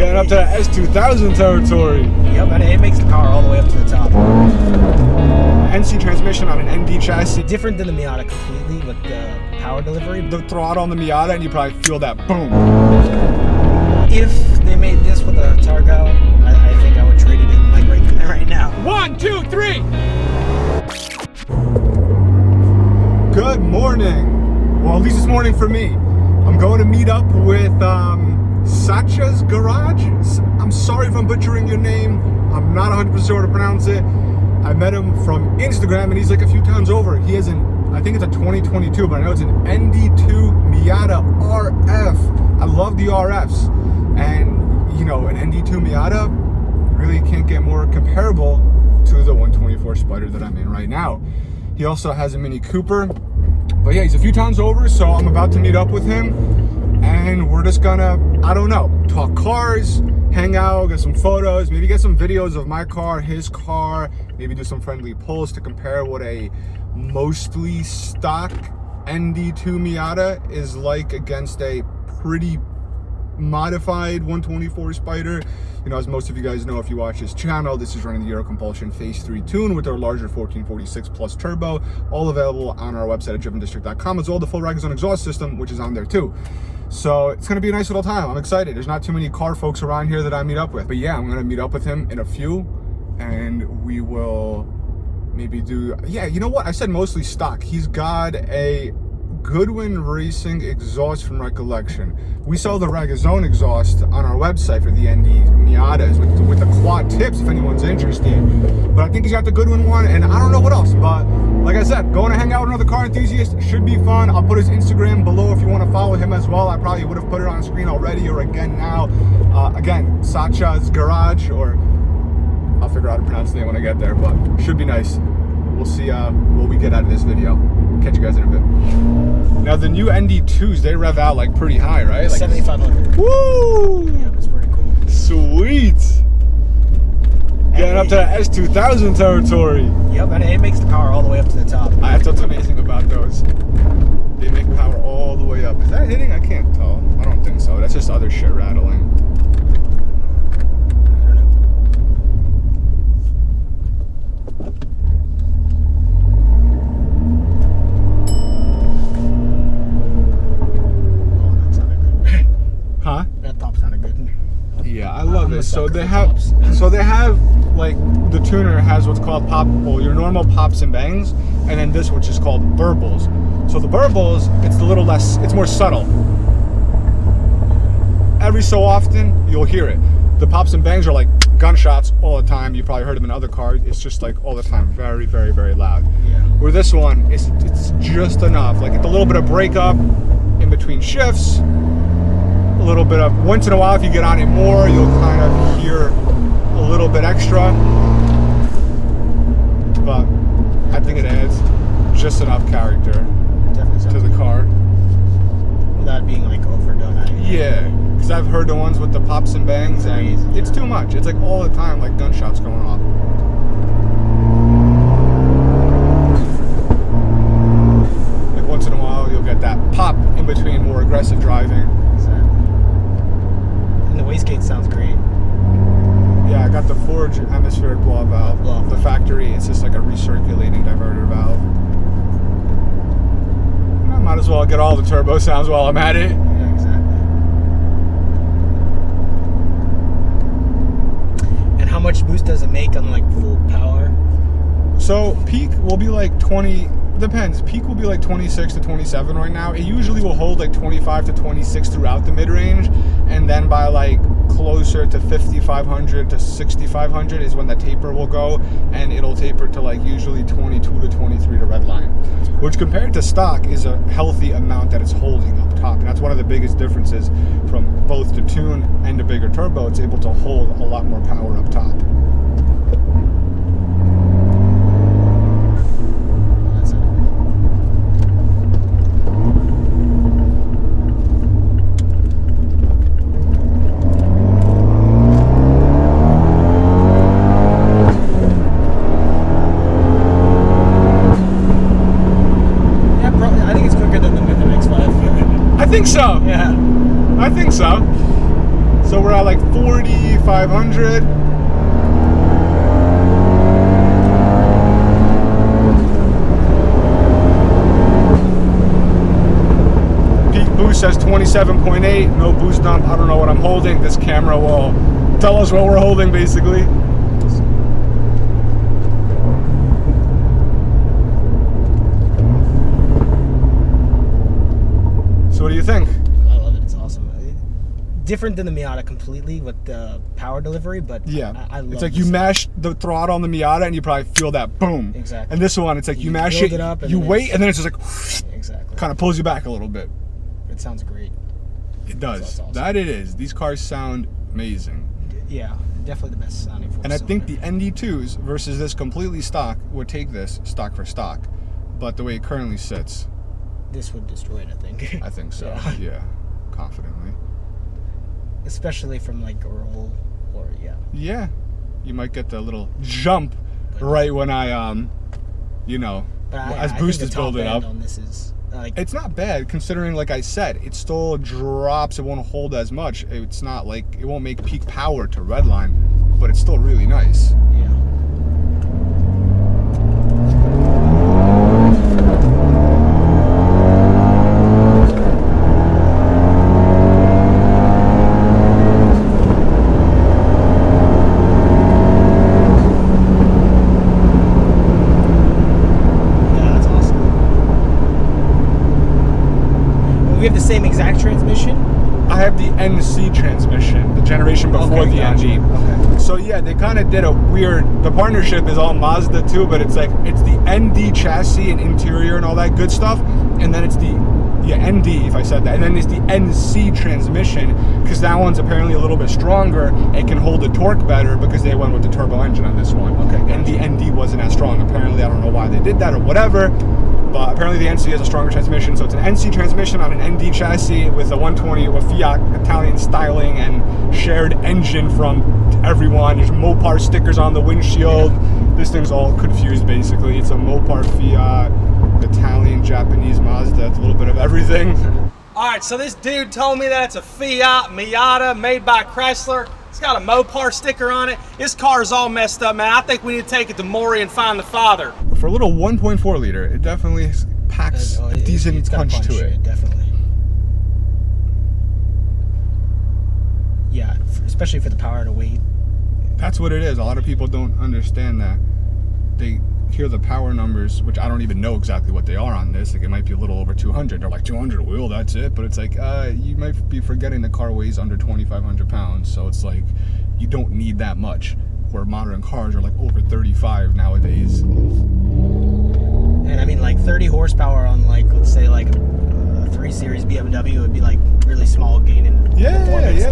Getting up to the S2000 territory. Yep, and it makes the power all the way up to the top. NC transmission on an ND chassis. Different than the Miata completely with the power delivery. The throttle on the Miata, and you probably feel that boom. If they made this with a Targo, I think I would trade it in like right now. 1, 2, 3. Good morning. Well, at least it's morning for me. I'm going to meet up with Sacha's Garage. I'm sorry if I'm butchering your name. I'm not 100% sure how to pronounce it. I met him from Instagram, and he's like a few towns over. He has I think it's a 2022, but I know it's an ND2 Miata RF. I love the RFs. And, you know, an ND2 Miata really can't get more comparable to the 124 Spider that I'm in right now. He also has a Mini Cooper. But yeah, he's a few towns over, so I'm about to meet up with him. And we're just gonna, I don't know, talk cars, hang out, get some photos, maybe get some videos of my car, his car, maybe do some friendly polls to compare what a mostly stock ND2 Miata is like against a pretty modified 124 Spider. You know, as most of you guys know, if you watch this channel, this is running the Euro Compulsion Phase 3 tune with our larger 1446 Plus turbo, all available on our website at drivendistrict.com, as well as the full Ragazone exhaust system, which is on there too. So it's going to be a nice little time. I'm excited. There's not too many car folks around here that I meet up with. But yeah, I'm going to meet up with him in a few, and we will maybe do, yeah, you know what? I said mostly stock. He's got a Goodwin Racing exhaust from recollection. We sell the Ragazone exhaust on our website for the ND Miatas with the quad tips if anyone's interested. But I think he's got the Goodwin one, and I don't know what else. But like I said, going to hang out with another car enthusiast should be fun. I'll put his Instagram below if you want to follow him as well. I probably would have put it on screen already or again now. Again, Sacha's Garage, or I'll figure out how to pronounce the name when I get there, but should be nice. We'll see what we get out of this video. Catch you guys in a bit. Now the new ND2s, they rev out like pretty high, right? Like 7,500. Woo! Yeah, that's pretty cool. Sweet. Getting up to the S2000 territory. Yep, and it makes the power all the way up to the top. That's what's amazing about those. They make power all the way up. Is that hitting? I can't tell. I don't think so. That's just other shit rattling. Huh? That top sounded good. Yeah, I love it. So they have like the tuner has what's called pop, well, your normal pops and bangs, and then this which is called burbles. So the burbles, it's a little less, it's more subtle. Every so often you'll hear it. The pops and bangs are like gunshots all the time. You probably heard them in other cars. It's just like all the time, very, very, very loud. Yeah. Where this one, it's just enough. Like it's a little bit of breakup in between shifts. A little bit of, once in a while if you get on it more, you'll kind of hear a little bit extra, but I think it adds just enough character to the car without being like overdone. Yeah, because I've heard the ones with the pops and bangs, and it's too much. It's like all the time, like gunshots going off. Like once in a while you'll get that pop in between more aggressive driving. The wastegate sounds great. Yeah, I got the Forge atmospheric blow valve. The factory, it's just like a recirculating diverter valve. I might as well get all the turbo sounds while I'm at it. Yeah, exactly. And how much boost does it make on like full power? So peak will be like 20, depends. Peak will be like 26 to 27 right now. It usually will hold like 25 to 26 throughout the mid-range, and then by like closer to 5,500 to 6,500 is when the taper will go, and it'll taper to like usually 22 to 23 to red line, which compared to stock is a healthy amount that it's holding up top. And that's one of the biggest differences from both the tune and the bigger turbo. It's able to hold a lot more power up top. I think so. Yeah. I think so. So we're at like 4,500. Peak boost says 27.8. No boost dump. I don't know what I'm holding. This camera will tell us what we're holding, basically. So what do you think? I love it. It's awesome. Different than the Miata completely with the power delivery, but yeah, I love it's like this. you mash the throttle on the Miata and you probably feel that boom. Exactly. And this one, it's like you mash build it up and you then wait, and then it's just like exactly. kind of pulls you back a little bit. It sounds great. It does. That's awesome. That it is. These cars sound amazing. Yeah, definitely the best sounding four-cylinder. And I think the ND2s versus this completely stock would take this stock for stock. But the way it currently sits, this would destroy it, I think. I think so. Yeah. Yeah, confidently. Especially from like a roll or Yeah, you might get the little jump right when I, you know, as boost is building up. On this is like, it's not bad considering, like I said, it still drops. It won't hold as much. It's not like it won't make peak power to redline, but it's still really nice. yeah. We have the same exact transmission. I have the NC transmission, the generation before the gotcha. NG. Okay. So yeah, they kind of did a weird. The partnership is all Mazda too, but it's like it's the ND chassis and interior and all that good stuff, and then it's the ND if I said that, and then it's the NC transmission because that one's apparently a little bit stronger. It can hold the torque better because they went with the turbo engine on this one. Okay. And the ND wasn't as strong. Apparently, I don't know why they did that or whatever. But apparently the NC has a stronger transmission, so it's an NC transmission on an ND chassis with a 120 with Fiat Italian styling and shared engine from everyone. There's Mopar stickers on the windshield. This thing's all confused basically. It's a Mopar Fiat, Italian, Japanese, Mazda. It's a little bit of everything. All right, so this dude told me that it's a Fiat Miata made by Chrysler. It's got a Mopar sticker on it. This car is all messed up, man. I think we need to take it to Maury and find the father. For a little 1.4 liter, it definitely packs a decent it's got punch to it. Definitely. Yeah, especially for the power to weight. That's what it is. A lot of people don't understand that. They hear the power numbers, which I don't even know exactly what they are on this. Like it might be a little over 200. They're like 200 wheel, that's it. But it's like you might be forgetting the car weighs under 2,500 pounds. So it's like you don't need that much. Where modern cars are like over 35 nowadays. And I mean, like 30 horsepower on like, let's say like a 3 Series BMW would be like really small gain in performance.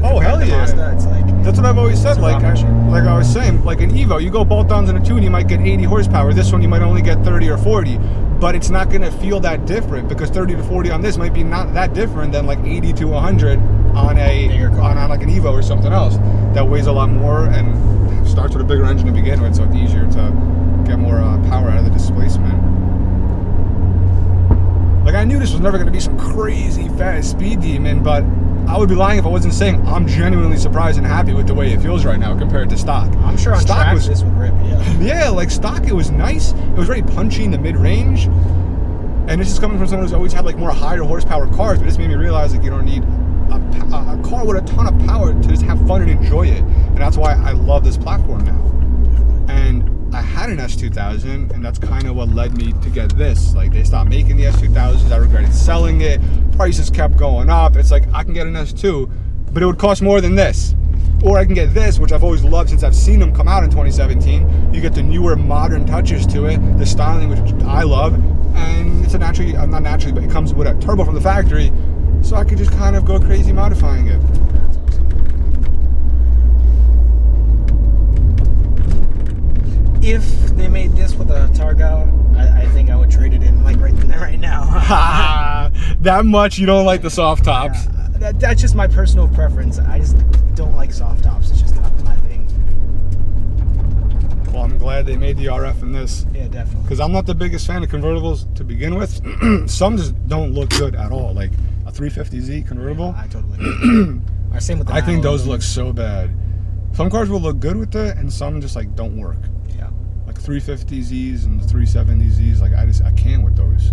Oh hell yeah! Mazda, it's like, that's what I've always said. Like I was saying, like an Evo, you go bolt-ons in a tune, you might get 80 horsepower. This one you might only get 30 or 40, but it's not gonna feel that different because 30 to 40 on this might be not that different than like 80 to 100 on on like an Evo or something else that weighs a lot more and starts with a bigger engine to begin with, so it's easier to get more power out of the displacement. Like I knew this was never going to be some crazy fast speed demon, but I would be lying if I wasn't saying I'm genuinely surprised and happy with the way it feels right now compared to stock. I'm sure on stock track this would rip, yeah. Yeah, like stock, it was nice. It was very punchy in the mid-range. And this is coming from someone who's always had like more higher horsepower cars, but this made me realize like you don't need a car with a ton of power to just have fun and enjoy it. And that's why I love this platform now. And I had an S2000, and that's kind of what led me to get this. Like they stopped making the S2000s, I regretted selling it, prices kept going up. It's like I can get an S2, but it would cost more than this. Or I can get this, which I've always loved since I've seen them come out in 2017. You get the newer modern touches to it, the styling, which I love, and it's a naturally, not naturally, but it comes with a turbo from the factory, so I could just kind of go crazy modifying it. If they made this with a Targa, I think I would trade it in like right now. That much you don't like the soft tops? That's just my personal preference. I just don't like soft tops. It's just not my thing. Well, I'm glad they made the RF in this. Yeah, definitely. Because I'm not the biggest fan of convertibles to begin with. Some just don't look good at all. Like a 350Z convertible. Yeah, I totally agree. Same with the I think those 911. look so bad. Some cars will look good with it, and some just like don't work. Yeah. Like 350Zs and the 370Zs, like I can't with those.